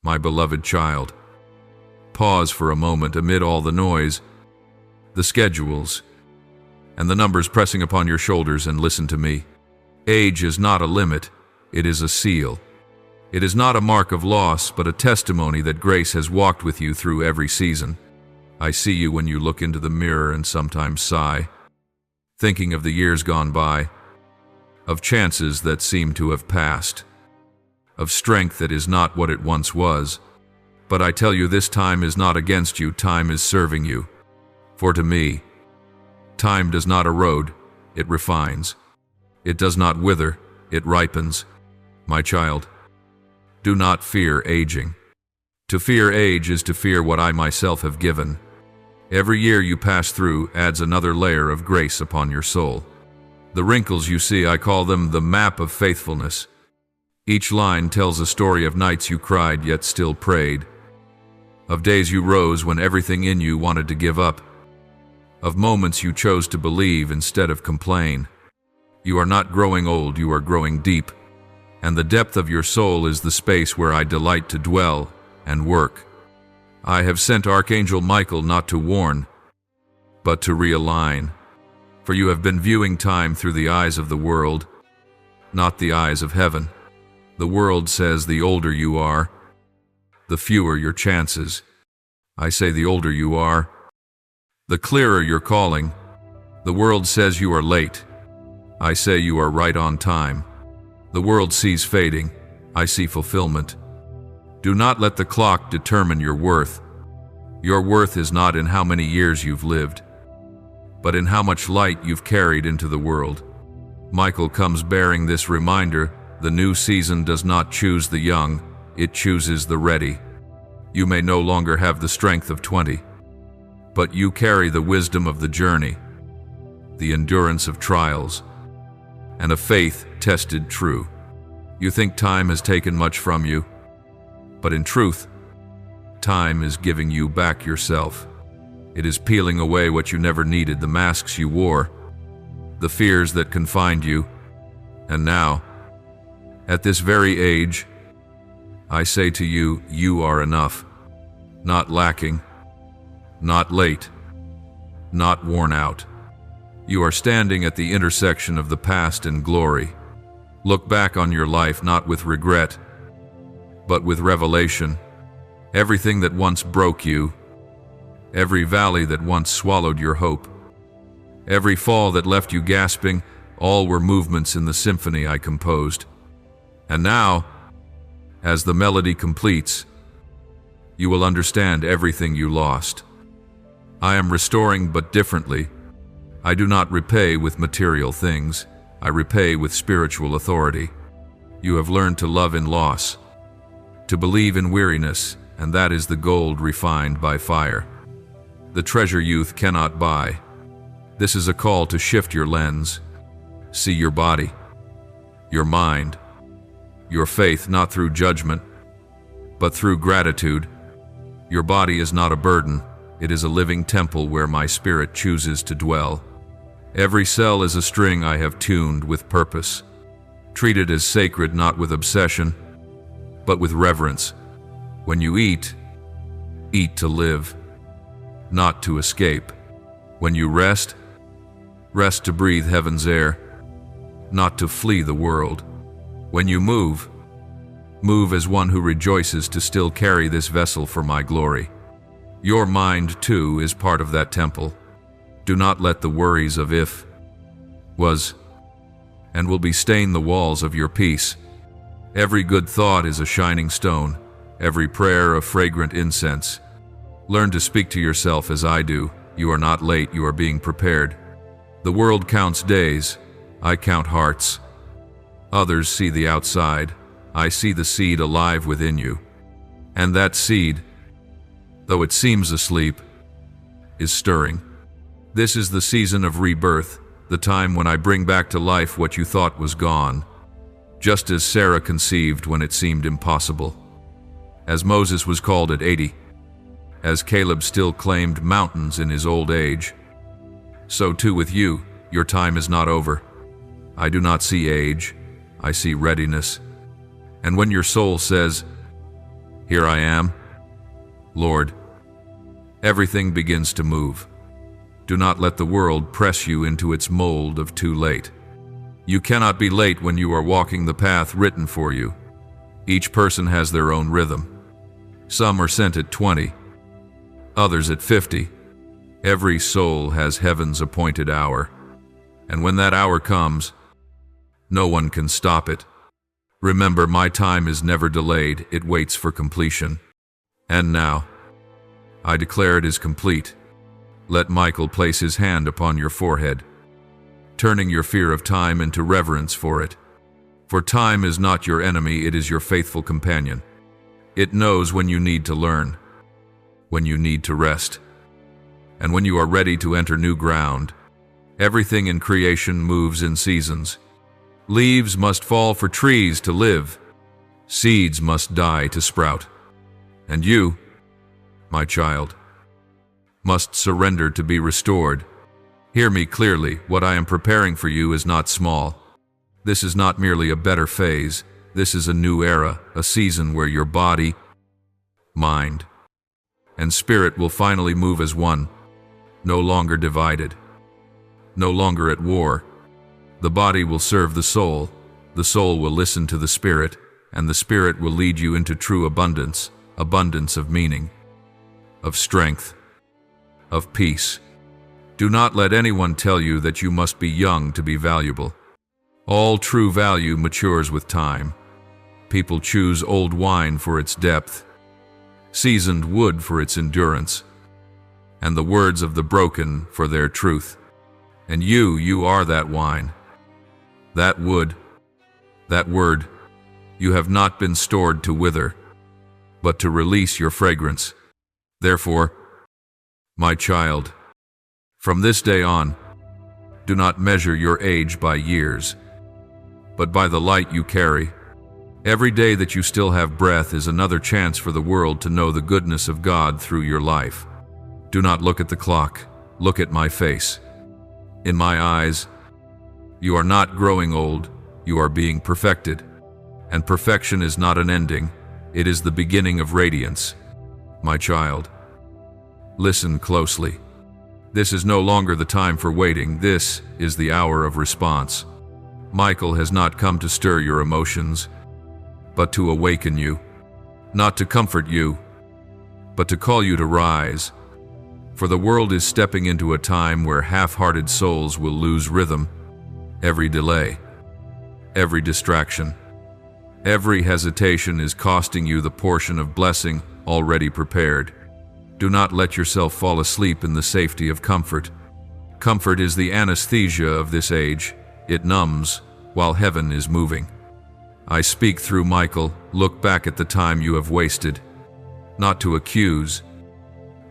my beloved child. Pause for a moment amid all the noise, the schedules, and the numbers pressing upon your shoulders, and listen to me. Age is not a limit, it is a seal. It is not a mark of loss, but a testimony that grace has walked with you through every season. I see you when you look into the mirror and sometimes sigh, thinking of the years gone by, of chances that seem to have passed, of strength that is not what it once was. But I tell you, this time is not against you, time is serving you. For to me, time does not erode, it refines. It does not wither, it ripens. My child, do not fear aging. To fear age is to fear what I myself have given. Every year you pass through adds another layer of grace upon your soul. The wrinkles you see, I call them the map of faithfulness. Each line tells a story of nights you cried yet still prayed, of days you rose when everything in you wanted to give up, of moments you chose to believe instead of complain. You are not growing old, you are growing deep, and the depth of your soul is the space where I delight to dwell and work. I have sent Archangel Michael not to warn, but to realign, for you have been viewing time through the eyes of the world, not the eyes of heaven. The world says the older you are, the fewer your chances. I say the older you are, the clearer your calling. The world says you are late. I say you are right on time. The world sees fading. I see fulfillment. Do not let the clock determine your worth. Your worth is not in how many years you've lived, but in how much light you've carried into the world. Michael comes bearing this reminder: the new season does not choose the young, it chooses the ready. You may no longer have the strength of 20, but you carry the wisdom of the journey, the endurance of trials, and a faith tested true. You think time has taken much from you, but in truth, time is giving you back yourself. It is peeling away what you never needed, the masks you wore, the fears that confined you. And now, at this very age, I say to you, you are enough. Not lacking, not late, not worn out. You are standing at the intersection of the past and glory. Look back on your life not with regret, but with revelation. Everything that once broke you, every valley that once swallowed your hope, every fall that left you gasping, all were movements in the symphony I composed. And now, as the melody completes, you will understand everything you lost. I am restoring, but differently. I do not repay with material things. I repay with spiritual authority. You have learned to love in loss, to believe in weariness, and that is the gold refined by fire. The treasure youth cannot buy. This is a call to shift your lens. See your body, your mind, your faith not through judgment, but through gratitude. Your body is not a burden. It is a living temple where my spirit chooses to dwell. Every cell is a string I have tuned with purpose. Treat it as sacred, not with obsession, but with reverence. When you eat, eat to live, not to escape. When you rest, rest to breathe heaven's air, not to flee the world. When you move, move as one who rejoices to still carry this vessel for my glory. Your mind, too, is part of that temple. Do not let the worries of if, was, and will be stain the walls of your peace. Every good thought is a shining stone, every prayer a fragrant incense. Learn to speak to yourself as I do. You are not late, you are being prepared. The world counts days, I count hearts. Others see the outside, I see the seed alive within you. And that seed, though it seems asleep, is stirring. This is the season of rebirth, the time when I bring back to life what you thought was gone, just as Sarah conceived when it seemed impossible, as Moses was called at 80, as Caleb still claimed mountains in his old age. So too with you, your time is not over. I do not see age, I see readiness. And when your soul says, Here I am, Lord. Everything begins to move. Do not let the world press you into its mold of too late. You cannot be late when you are walking the path written for you. Each person has their own rhythm. Some are sent at 20, others at 50. Every soul has heaven's appointed hour. And when that hour comes, no one can stop it. Remember, my time is never delayed, it waits for completion. And now, I declare it is complete. Let Michael place his hand upon your forehead, turning your fear of time into reverence for it. For time is not your enemy, it is your faithful companion. It knows when you need to learn, when you need to rest, and when you are ready to enter new ground. Everything in creation moves in seasons. Leaves must fall for trees to live. Seeds must die to sprout. And you, my child, must surrender to be restored. Hear me clearly, what I am preparing for you is not small. This is not merely a better phase. This is a new era, a season where your body, mind, and spirit will finally move as one, no longer divided, no longer at war. The body will serve the soul will listen to the spirit, and the spirit will lead you into true abundance, abundance of meaning, of strength, of peace. Do not let anyone tell you that you must be young to be valuable. All true value matures with time. People choose old wine for its depth, seasoned wood for its endurance, and the words of the broken for their truth. And you are that wine, that wood, that word. You have not been stored to wither, but to release your fragrance. Therefore, my child, from this day on, do not measure your age by years, but by the light you carry. Every day that you still have breath is another chance for the world to know the goodness of God through your life. Do not look at the clock, look at my face. In my eyes, you are not growing old, you are being perfected. And perfection is not an ending, it is the beginning of radiance. My child, listen closely. This is no longer the time for waiting, this is the hour of response. Michael has not come to stir your emotions, but to awaken you, not to comfort you, but to call you to rise. For the world is stepping into a time where half-hearted souls will lose rhythm. Every delay, every distraction, every hesitation is costing you the portion of blessing already prepared. Do not let yourself fall asleep in the safety of comfort. Comfort is the anesthesia of this age. It numbs while heaven is moving. I speak through Michael. Look back at the time you have wasted, not to accuse,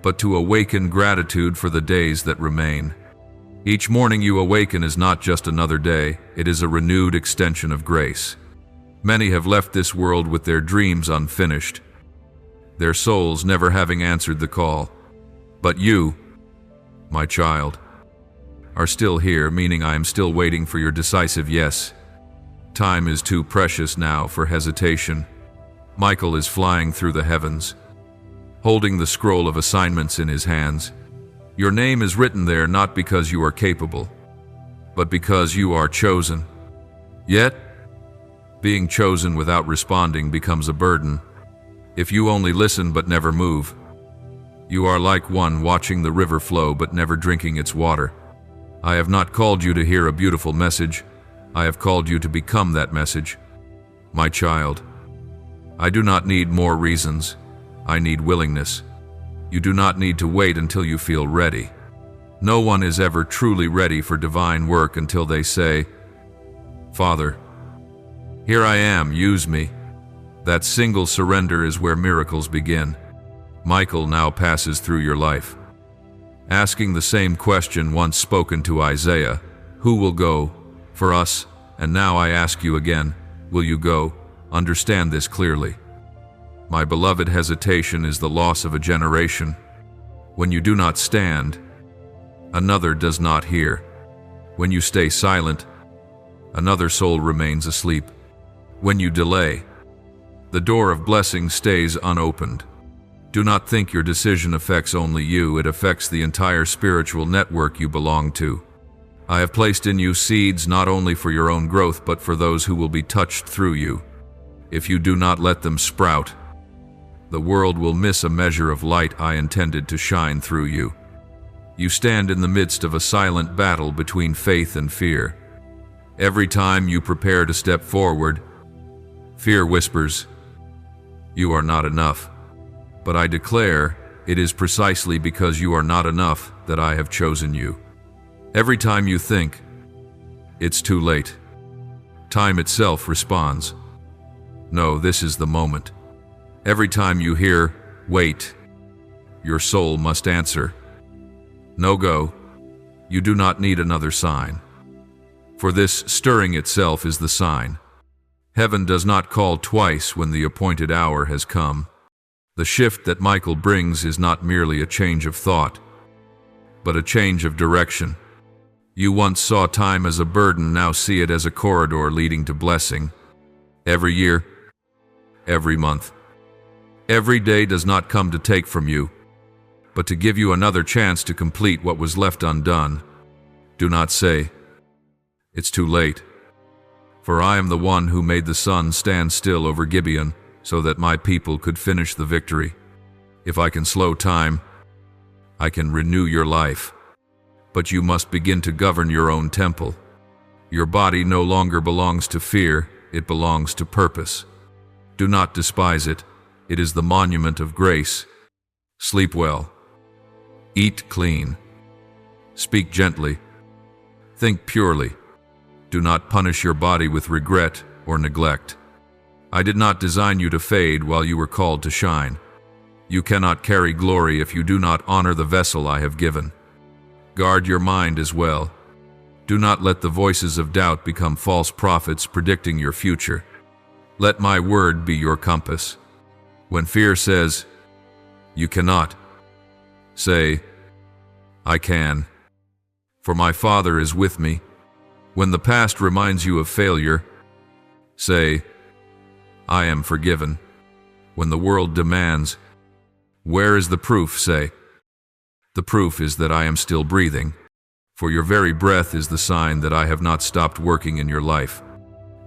but to awaken gratitude for the days that remain. Each morning you awaken is not just another day, it is a renewed extension of grace. Many have left this world with their dreams unfinished, their souls never having answered the call. But you, my child, are still here, meaning I am still waiting for your decisive yes. Time is too precious now for hesitation. Michael is flying through the heavens, holding the scroll of assignments in his hands. Your name is written there not because you are capable, but because you are chosen. Yet, being chosen without responding becomes a burden. If you only listen but never move, you are like one watching the river flow but never drinking its water. I have not called you to hear a beautiful message. I have called you to become that message. My child, I do not need more reasons. I need willingness. You do not need to wait until you feel ready. No one is ever truly ready for divine work until they say, Father, here I am, use me. That single surrender is where miracles begin. Michael now passes through your life, asking the same question once spoken to Isaiah, who will go for us? And now I ask you again, will you go? Understand this clearly. My beloved, hesitation is the loss of a generation. When you do not stand, another does not hear. When you stay silent, another soul remains asleep. When you delay, the The door of blessing stays unopened. Do not think your decision affects only you, it affects the entire spiritual network you belong to. I have placed in you seeds not only for your own growth, but for those who will be touched through you. If you do not let them sprout, the world will miss a measure of light I intended to shine through you. You stand in the midst of a silent battle between faith and fear. Every time you prepare to step forward, fear whispers, "You are not enough." But I declare, it is precisely because you are not enough that I have chosen you. Every time you think, "It's too late," time itself responds, "No, this is the moment." Every time you hear, "Wait," your soul must answer, "No go, you do not need another sign." For this stirring itself is the sign. Heaven does not call twice when the appointed hour has come. The shift that Michael brings is not merely a change of thought, but a change of direction. You once saw time as a burden, now see it as a corridor leading to blessing. Every year, every month, every day does not come to take from you, but to give you another chance to complete what was left undone. Do not say, "It's too late," for I am the one who made the sun stand still over Gibeon, so that my people could finish the victory. If I can slow time, I can renew your life. But you must begin to govern your own temple. Your body no longer belongs to fear, it belongs to purpose. Do not despise it, it is the monument of grace. Sleep well. Eat clean. Speak gently. Think purely. Do not punish your body with regret or neglect. I did not design you to fade while you were called to shine. You cannot carry glory if you do not honor the vessel I have given. Guard your mind as well. Do not let the voices of doubt become false prophets predicting your future. Let my word be your compass. When fear says, "You cannot," say, "I can, for my Father is with me." When the past reminds you of failure, say, "I am forgiven." When the world demands, "Where is the proof?" say, "The proof is that I am still breathing, for your very breath is the sign that I have not stopped working in your life."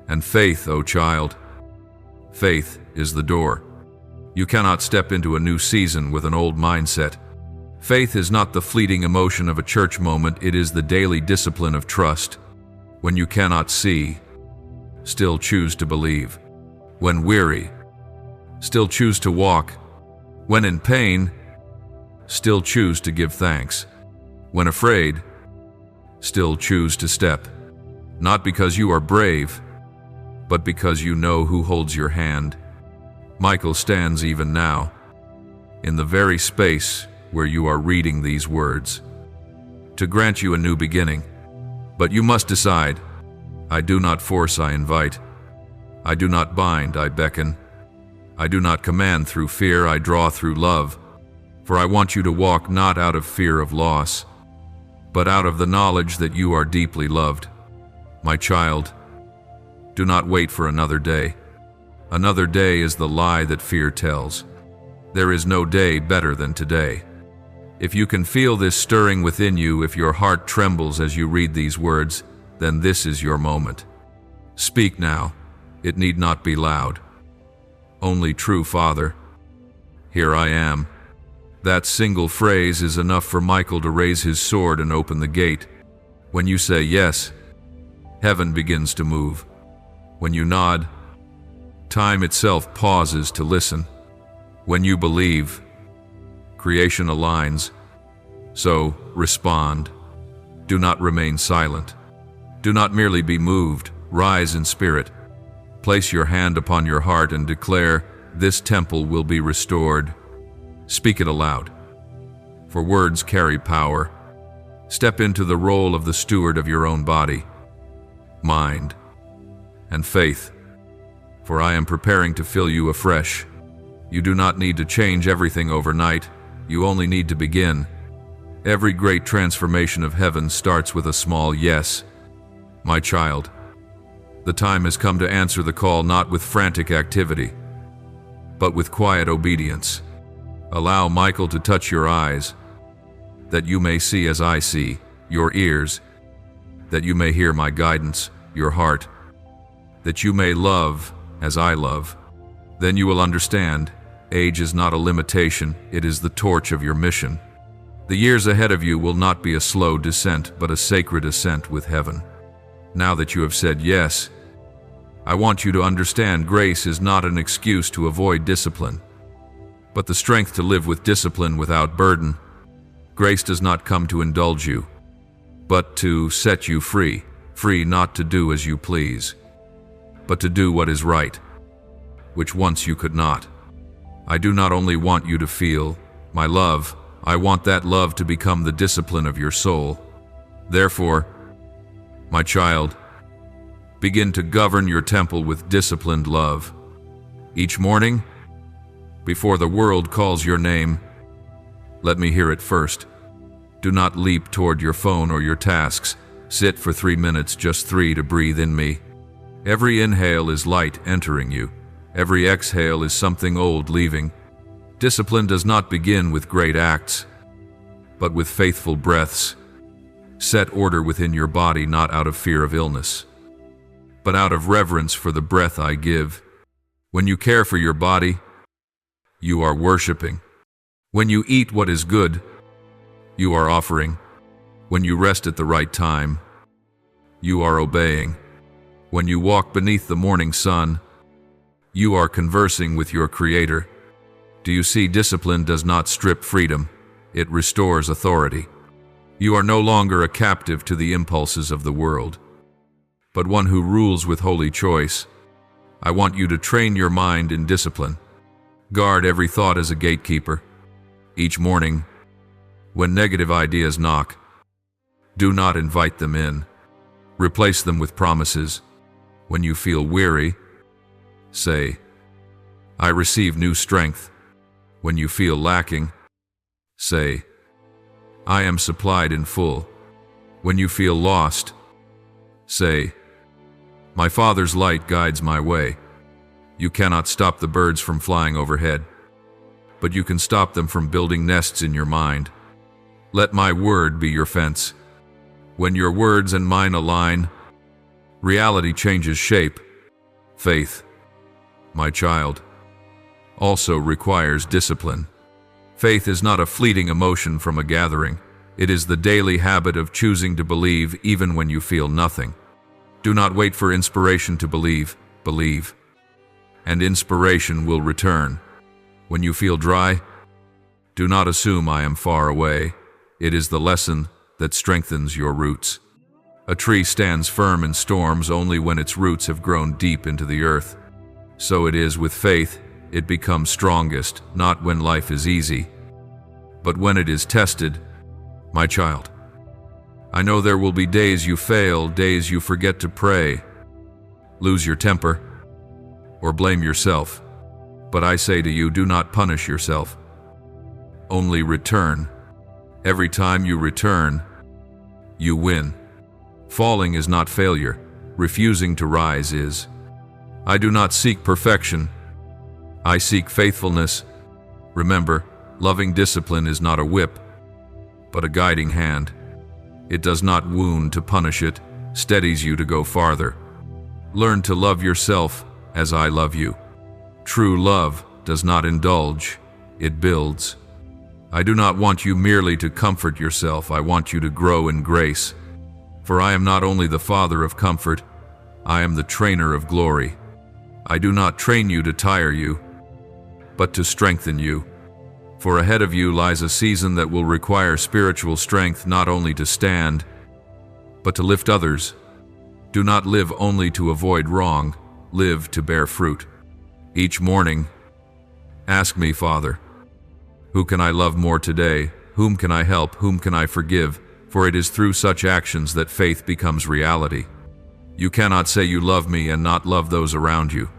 And faith, O child, faith is the door. You cannot step into a new season with an old mindset. Faith is not the fleeting emotion of a church moment, it is the daily discipline of trust. When you cannot see, still choose to believe. When weary, still choose to walk. When in pain, still choose to give thanks. When afraid, still choose to step. Not because you are brave, but because you know who holds your hand. Michael stands even now, in the very space where you are reading these words, to grant you a new beginning. But you must decide. I do not force, I invite. I do not bind, I beckon. I do not command through fear, I draw through love. For I want you to walk not out of fear of loss, but out of the knowledge that you are deeply loved. My child, do not wait for another day. Another day is the lie that fear tells. There is no day better than today. If you can feel this stirring within you, if your heart trembles as you read these words, then this is your moment. Speak now. It need not be loud. Only, "True Father, here I am." That single phrase is enough for Michael to raise his sword and open the gate. When you say yes, heaven begins to move. When you nod, time itself pauses to listen. When you believe, creation aligns. So, respond. Do not remain silent. Do not merely be moved. Rise in spirit. Place your hand upon your heart and declare, "This temple will be restored." Speak it aloud, for words carry power. Step into the role of the steward of your own body, mind, and faith, for I am preparing to fill you afresh. You do not need to change everything overnight. You only need to begin. Every great transformation of heaven starts with a small yes. My child, the time has come to answer the call, not with frantic activity, but with quiet obedience. Allow Michael to touch your eyes, that you may see as I see, your ears, that you may hear my guidance, your heart, that you may love as I love. Then you will understand, age is not a limitation, it is the torch of your mission. The years ahead of you will not be a slow descent, but a sacred ascent with heaven. Now that you have said yes, I want you to understand grace is not an excuse to avoid discipline, but the strength to live with discipline without burden. Grace does not come to indulge you, but to set you free, free not to do as you please, but to do what is right, which once you could not. I do not only want you to feel my love, I want that love to become the discipline of your soul. Therefore, my child, begin to govern your temple with disciplined love. Each morning, before the world calls your name, let me hear it first. Do not leap toward your phone or your tasks. Sit for 3 minutes, just 3, to breathe in me. Every inhale is light entering you. Every exhale is something old leaving. Discipline does not begin with great acts, but with faithful breaths. Set order within your body, not out of fear of illness, but out of reverence for the breath I give. When you care for your body, you are worshiping. When you eat what is good, you are offering. When you rest at the right time, you are obeying. When you walk beneath the morning sun, you are conversing with your Creator. Do you see, discipline does not strip freedom, it restores authority. You are no longer a captive to the impulses of the world, but one who rules with holy choice. I want you to train your mind in discipline. Guard every thought as a gatekeeper. Each morning, when negative ideas knock, do not invite them in. Replace them with promises. When you feel weary, say, I receive new strength. When you feel lacking, say, I am supplied in full. When you feel lost, say, my Father's light guides my way. You cannot stop the birds from flying overhead, but you can stop them from building nests in your mind. Let my word be your fence. When your words and mine align, reality changes shape. Faith, my child, also requires discipline. Faith is not a fleeting emotion from a gathering. It is the daily habit of choosing to believe even when you feel nothing. Do not wait for inspiration to believe. Believe, and inspiration will return. When you feel dry, do not assume I am far away. It is the lesson that strengthens your roots. A tree stands firm in storms only when its roots have grown deep into the earth. So it is with faith. It becomes strongest, not when life is easy, but when it is tested. My child, I know there will be days you fail, days you forget to pray, lose your temper, or blame yourself. But I say to you, do not punish yourself. Only return. Every time you return, you win. Falling is not failure. Refusing to rise is. I do not seek perfection. I seek faithfulness. Remember, loving discipline is not a whip, but a guiding hand. It does not wound to punish, it steadies you to go farther. Learn to love yourself as I love you. True love does not indulge, it builds. I do not want you merely to comfort yourself, I want you to grow in grace. For I am not only the Father of comfort, I am the trainer of glory. I do not train you to tire you, but to strengthen you. For ahead of you lies a season that will require spiritual strength not only to stand, but to lift others. Do not live only to avoid wrong, live to bear fruit. Each morning, ask me, Father, who can I love more today? Whom can I help? Whom can I forgive? For it is through such actions that faith becomes reality. You cannot say you love me and not love those around you.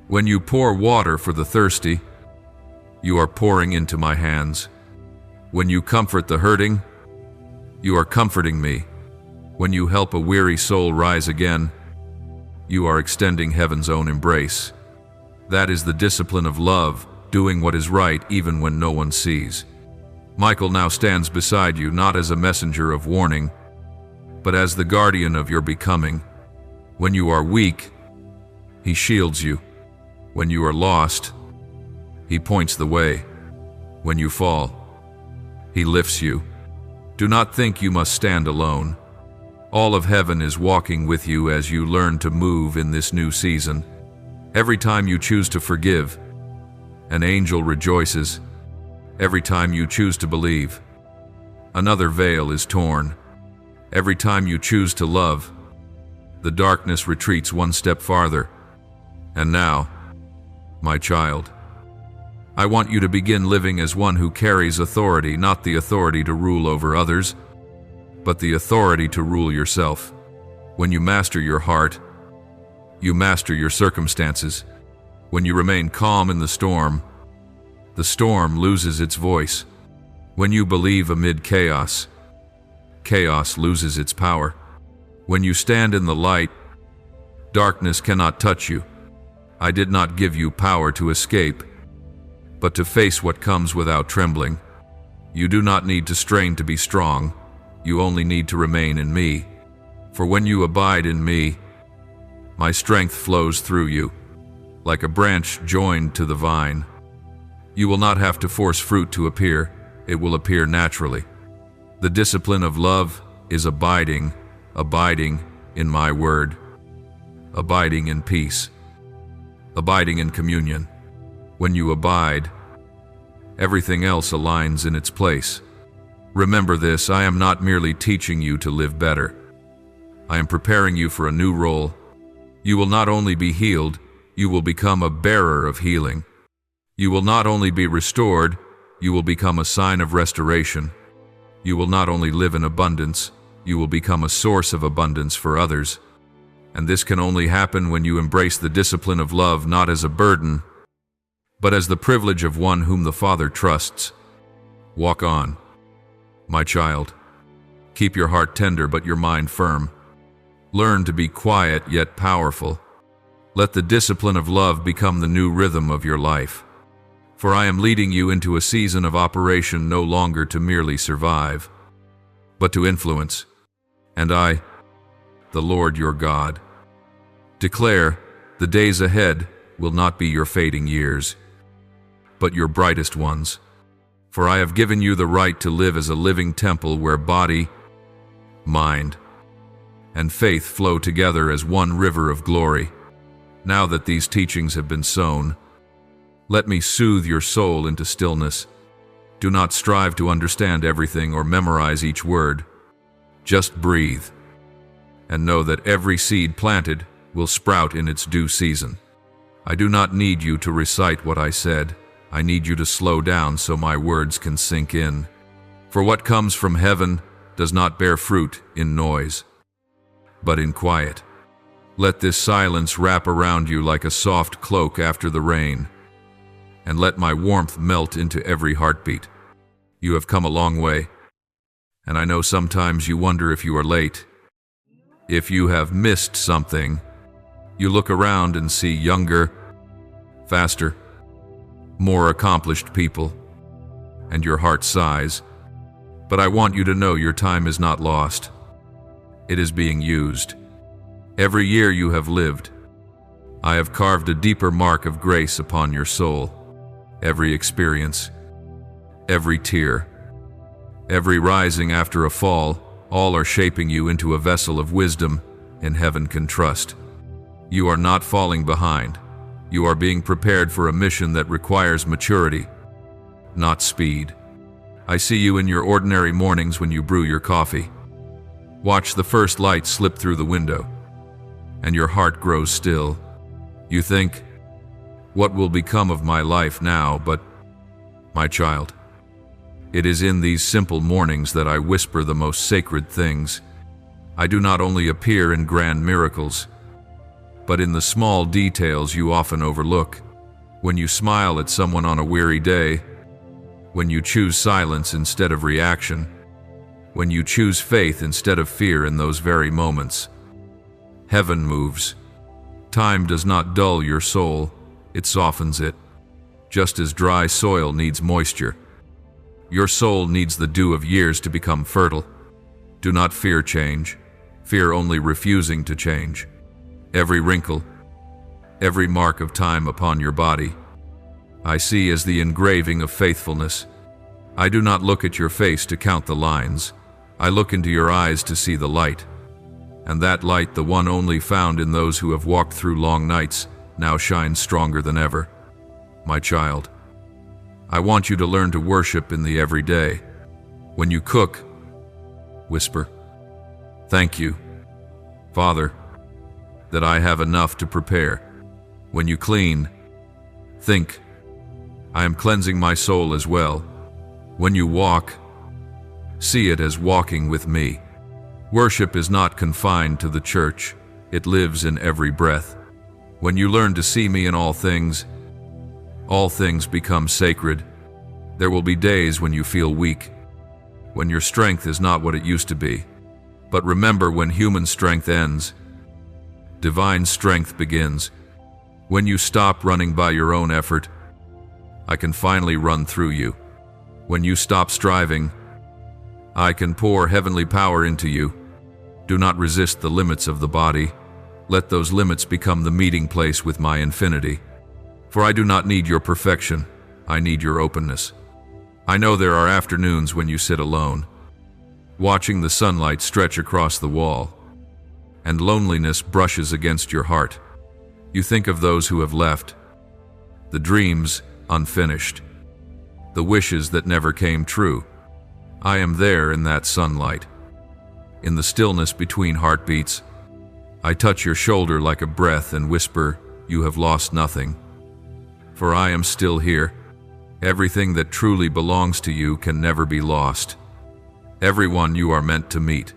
When you pour water for the thirsty, you are pouring into my hands. When you comfort the hurting, you are comforting me. When you help a weary soul rise again, you are extending heaven's own embrace. That is the discipline of love, doing what is right even when no one sees. Michael now stands beside you not as a messenger of warning, but as the guardian of your becoming. When you are weak, he shields you. When you are lost, he points the way. When you fall, he lifts you. Do not think you must stand alone. All of heaven is walking with you as you learn to move in this new season. Every time you choose to forgive, an angel rejoices. Every time you choose to believe, another veil is torn. Every time you choose to love, the darkness retreats one step farther. And now, my child, I want you to begin living as one who carries authority, not the authority to rule over others, but the authority to rule yourself. When you master your heart, you master your circumstances. When you remain calm in the storm loses its voice. When you believe amid chaos, chaos loses its power. When you stand in the light, darkness cannot touch you. I did not give you power to escape, but to face what comes without trembling. You do not need to strain to be strong. You only need to remain in me. For when you abide in me, my strength flows through you, like a branch joined to the vine. You will not have to force fruit to appear. It will appear naturally. The discipline of love is abiding in my word, abiding in peace, abiding in communion. When you abide, everything else aligns in its place. Remember this, I am not merely teaching you to live better. I am preparing you for a new role. You will not only be healed, you will become a bearer of healing. You will not only be restored, you will become a sign of restoration. You will not only live in abundance, you will become a source of abundance for others. And this can only happen when you embrace the discipline of love not as a burden, but as the privilege of one whom the Father trusts. Walk on, my child. Keep your heart tender but your mind firm. Learn to be quiet yet powerful. Let the discipline of love become the new rhythm of your life. For I am leading you into a season of operation no longer to merely survive, but to influence. And I, the Lord your God, declare the days ahead will not be your fading years, but your brightest ones. For I have given you the right to live as a living temple where body, mind, and faith flow together as one river of glory. Now that these teachings have been sown, let me soothe your soul into stillness. Do not strive to understand everything or memorize each word. Just breathe, and know that every seed planted will sprout in its due season. I do not need you to recite what I said. I need you to slow down so my words can sink in. For what comes from heaven does not bear fruit in noise, but in quiet. Let this silence wrap around you like a soft cloak after the rain, and let my warmth melt into every heartbeat. You have come a long way, and I know sometimes you wonder if you are late. If you have missed something, you look around and see younger, faster, more accomplished people, and your heart sighs. But I want you to know your time is not lost. It is being used. Every year you have lived, I have carved a deeper mark of grace upon your soul. Every experience, every tear, every rising after a fall, all are shaping you into a vessel of wisdom and heaven can trust. You are not falling behind. You are being prepared for a mission that requires maturity, not speed. I see you in your ordinary mornings when you brew your coffee. Watch the first light slip through the window, and your heart grows still. You think, what will become of my life now? But, my child, it is in these simple mornings that I whisper the most sacred things. I do not only appear in grand miracles, but in the small details you often overlook. When you smile at someone on a weary day, when you choose silence instead of reaction, when you choose faith instead of fear in those very moments, heaven moves. Time does not dull your soul, It softens it, just as dry soil needs moisture. Your soul needs the dew of years to become fertile. Do not fear change. Fear only refusing to change. Every wrinkle, every mark of time upon your body, I see as the engraving of faithfulness. I do not look at your face to count the lines. I look into your eyes to see the light. And that light, the one only found in those who have walked through long nights, now shines stronger than ever. My child, I want you to learn to worship in the everyday. When you cook, whisper, "Thank you, Father, that I have enough to prepare." When you clean, think, "I am cleansing my soul as well." When you walk, see it as walking with me. Worship is not confined to the church. It lives in every breath. When you learn to see me in all things become sacred. There will be days when you feel weak, when your strength is not what it used to be. But remember, when human strength ends, divine strength begins. When you stop running by your own effort, I can finally run through you. When you stop striving, I can pour heavenly power into you. Do not resist the limits of the body. Let those limits become the meeting place with my infinity. For I do not need your perfection, I need your openness. I know there are afternoons when you sit alone, watching the sunlight stretch across the wall, and loneliness brushes against your heart. You think of those who have left, the dreams unfinished, the wishes that never came true. I am there in that sunlight. In the stillness between heartbeats, I touch your shoulder like a breath and whisper, "You have lost nothing." For I am still here. Everything that truly belongs to you can never be lost. Everyone you are meant to meet,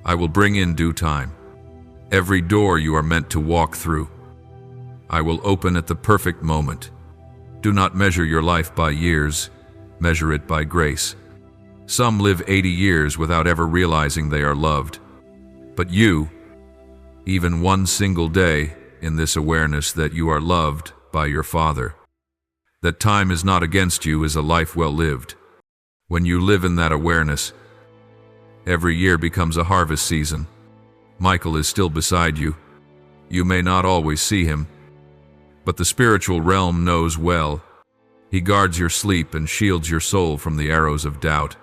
I will bring in due time. Every door you are meant to walk through, I will open at the perfect moment. Do not measure your life by years, measure it by grace. Some live 80 years without ever realizing they are loved. But you, even one single day in this awareness that you are loved by your Father, that time is not against you, is a life well lived. When you live in that awareness, every year becomes a harvest season. Michael is still beside you. You may not always see him, but the spiritual realm knows well. He guards your sleep and shields your soul from the arrows of doubt.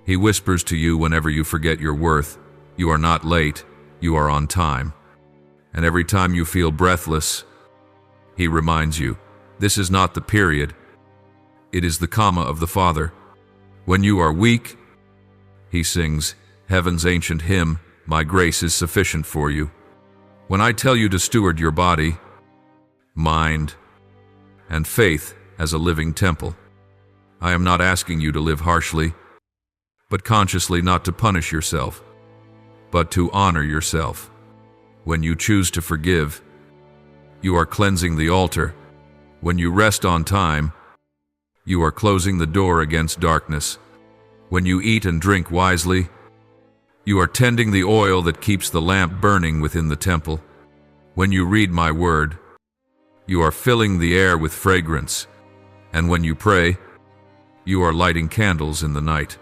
He whispers to you whenever you forget your worth, "You are not late, you are on time." And every time you feel breathless, he reminds you, this is not the period, it is the comma of the Father. When you are weak, he sings heaven's ancient hymn, "My grace is sufficient for you." When I tell you to steward your body, mind, and faith as a living temple, I am not asking you to live harshly, but consciously, not to punish yourself, but to honor yourself. When you choose to forgive, you are cleansing the altar. When you rest on time, you are closing the door against darkness. When you eat and drink wisely, you are tending the oil that keeps the lamp burning within the temple. When you read my word, you are filling the air with fragrance. And when you pray, you are lighting candles in the night.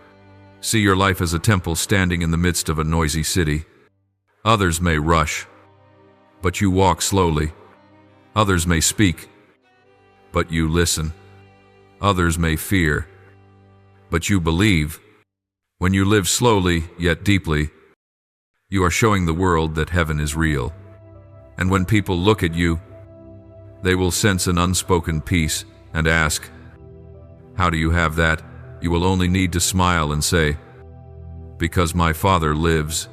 See your life as a temple standing in the midst of a noisy city. Others may rush, but you walk slowly. Others may speak, but you listen. Others may fear, but you believe. When you live slowly yet deeply, you are showing the world that heaven is real. And when people look at you, they will sense an unspoken peace and ask, "How do you have that?" You will only need to smile and say, "Because my Father lives."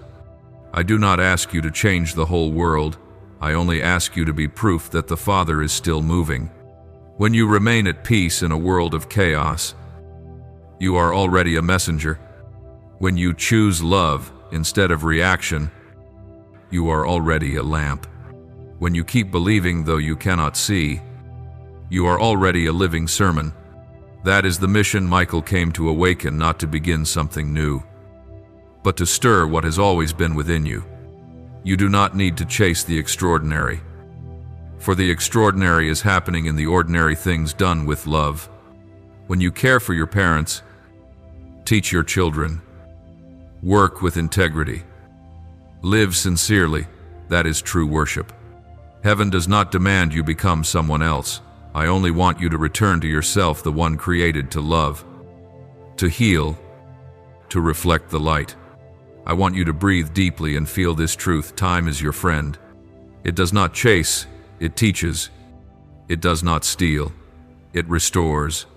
I do not ask you to change the whole world. I only ask you to be proof that the Father is still moving. When you remain at peace in a world of chaos, you are already a messenger. When you choose love instead of reaction, you are already a lamp. When you keep believing though you cannot see, you are already a living sermon. That is the mission Michael came to awaken, not to begin something new, but to stir what has always been within you. You do not need to chase the extraordinary, For the extraordinary is happening in the ordinary things done with love. When you care for your parents, teach your children, work with integrity, live sincerely, that is true worship. Heaven does not demand you become someone else. I only want you to return to yourself, the one created to love, to heal, to reflect the light. I want you to breathe deeply and feel this truth. Time is your friend. It does not chase, it teaches. It does not steal, it restores.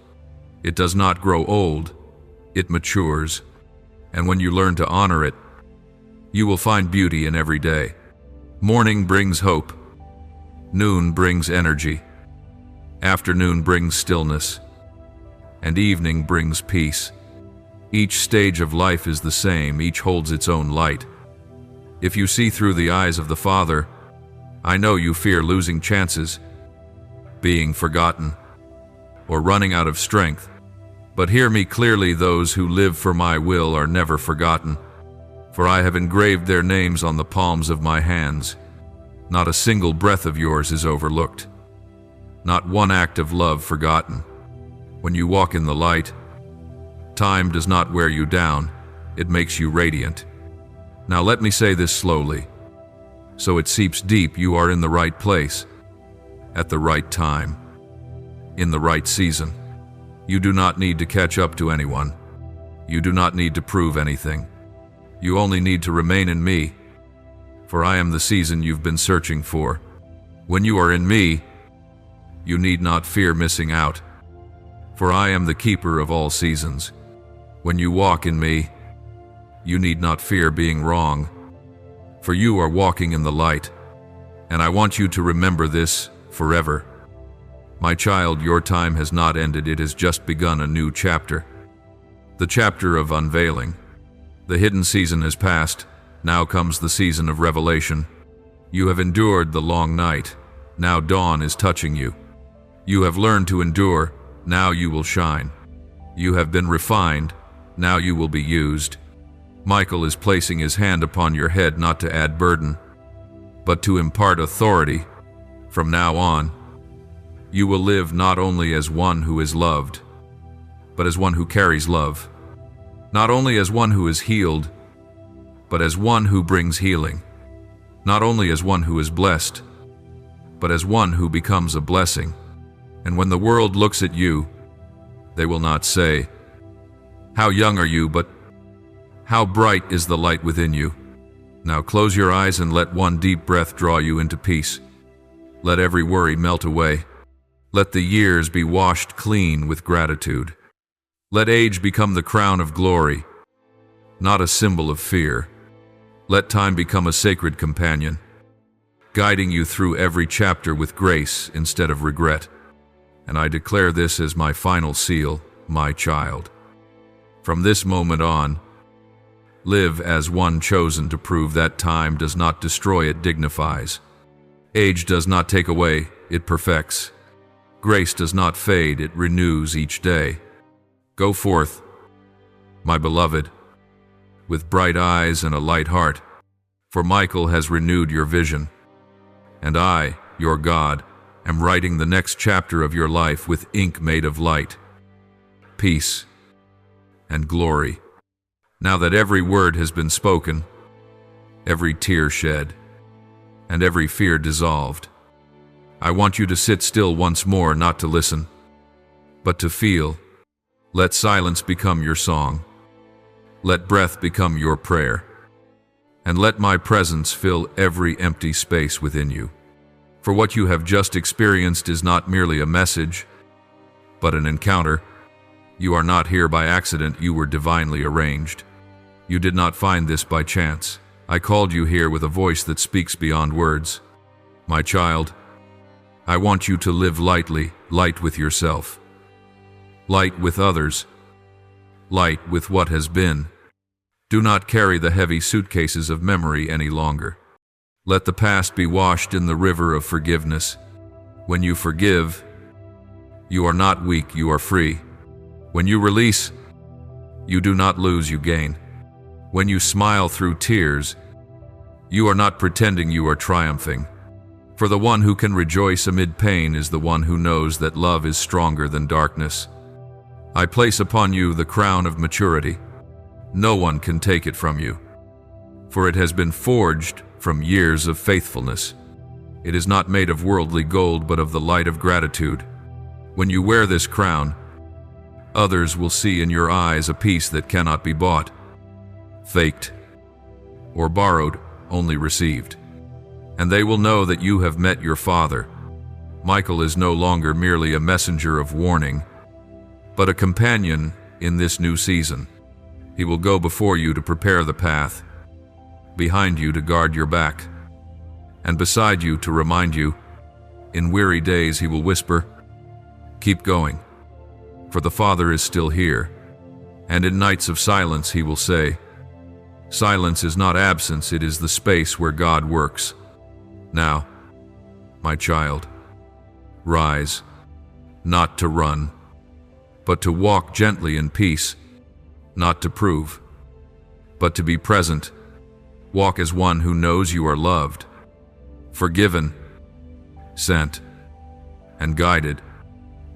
It does not grow old, it matures. And when you learn to honor it, you will find beauty in every day. Morning brings hope. Noon brings energy. Afternoon brings stillness. And evening brings peace. Each stage of life is the same, each holds its own light. If you see through the eyes of the Father, I know you fear losing chances, being forgotten, or running out of strength. But hear me clearly, those who live for my will are never forgotten, for I have engraved their names on the palms of my hands. Not a single breath of yours is overlooked, not one act of love forgotten. When you walk in the light, time does not wear you down, it makes you radiant. Now let me say this slowly, so it seeps deep. You are in the right place, at the right time, in the right season. You do not need to catch up to anyone. You do not need to prove anything. You only need to remain in me, for I am the season you've been searching for. When you are in me, you need not fear missing out, for I am the keeper of all seasons. When you walk in me, you need not fear being wrong, for you are walking in the light, and I want you to remember this forever. My child, your time has not ended, it has just begun a new chapter. The chapter of unveiling. The hidden season has passed, now comes the season of revelation. You have endured the long night, now dawn is touching you. You have learned to endure, now you will shine. You have been refined, now you will be used. Michael is placing his hand upon your head not to add burden, but to impart authority. From now on, you will live not only as one who is loved, but as one who carries love. Not only as one who is healed, but as one who brings healing. Not only as one who is blessed, but as one who becomes a blessing. And when the world looks at you, they will not say, "How young are you?" but "How bright is the light within you?" Now close your eyes and let one deep breath draw you into peace. Let every worry melt away. Let the years be washed clean with gratitude. Let age become the crown of glory, not a symbol of fear. Let time become a sacred companion, guiding you through every chapter with grace instead of regret. And I declare this as my final seal, my child. From this moment on, live as one chosen to prove that time does not destroy, it dignifies. Age does not take away, it perfects. Grace does not fade, it renews each day. Go forth, my beloved, with bright eyes and a light heart, for Michael has renewed your vision. And I, your God, am writing the next chapter of your life with ink made of light, peace, and glory. Now that every word has been spoken, every tear shed, and every fear dissolved, I want you to sit still once more, not to listen, but to feel. Let silence become your song. Let breath become your prayer. And let my presence fill every empty space within you. For what you have just experienced is not merely a message, but an encounter. You are not here by accident, you were divinely arranged. You did not find this by chance. I called you here with a voice that speaks beyond words. My child, I want you to live lightly, light with yourself, light with others, light with what has been. Do not carry the heavy suitcases of memory any longer. Let the past be washed in the river of forgiveness. When you forgive, you are not weak, you are free. When you release, you do not lose, you gain. When you smile through tears, you are not pretending, you are triumphing. For the one who can rejoice amid pain is the one who knows that love is stronger than darkness. I place upon you the crown of maturity. No one can take it from you, for it has been forged from years of faithfulness. It is not made of worldly gold, but of the light of gratitude. When you wear this crown, others will see in your eyes a peace that cannot be bought, faked, or borrowed, only received. And they will know that you have met your Father. Michael is no longer merely a messenger of warning, but a companion in this new season. He will go before you to prepare the path, behind you to guard your back, and beside you to remind you. In weary days he will whisper, "Keep going, for the Father is still here." And in nights of silence he will say, "Silence is not absence, it is the space where God works." Now, my child, rise, not to run, but to walk gently in peace, not to prove, but to be present. Walk as one who knows you are loved, forgiven, sent, and guided.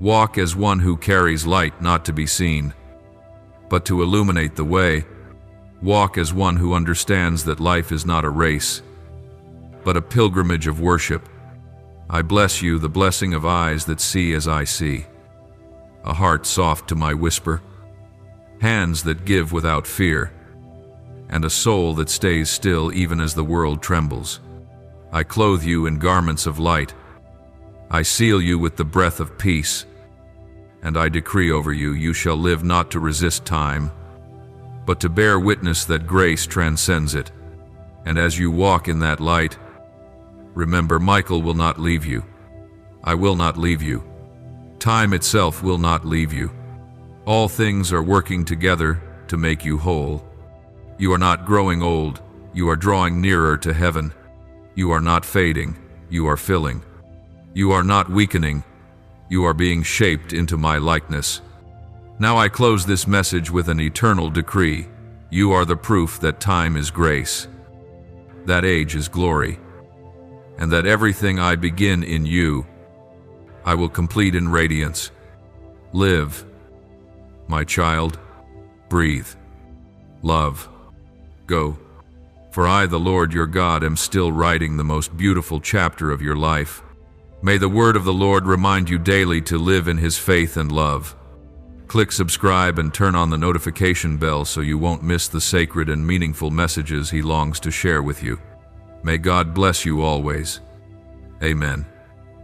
Walk as one who carries light not to be seen, but to illuminate the way. Walk as one who understands that life is not a race, but a pilgrimage of worship. I bless you the blessing of eyes that see as I see, a heart soft to my whisper, hands that give without fear, and a soul that stays still even as the world trembles. I clothe you in garments of light. I seal you with the breath of peace, and I decree over you, you shall live not to resist time, but to bear witness that grace transcends it. And as you walk in that light, remember, Michael will not leave you. I will not leave you. Time itself will not leave you. All things are working together to make you whole. You are not growing old, you are drawing nearer to heaven. You are not fading, you are filling. You are not weakening, you are being shaped into my likeness. Now I close this message with an eternal decree. You are the proof that time is grace, that age is glory, and that everything I begin in you, I will complete in radiance. Live, my child, breathe, love, go. For I, the Lord your God, am still writing the most beautiful chapter of your life. May the word of the Lord remind you daily to live in his faith and love. Click subscribe and turn on the notification bell so you won't miss the sacred and meaningful messages he longs to share with you. May God bless you always. Amen.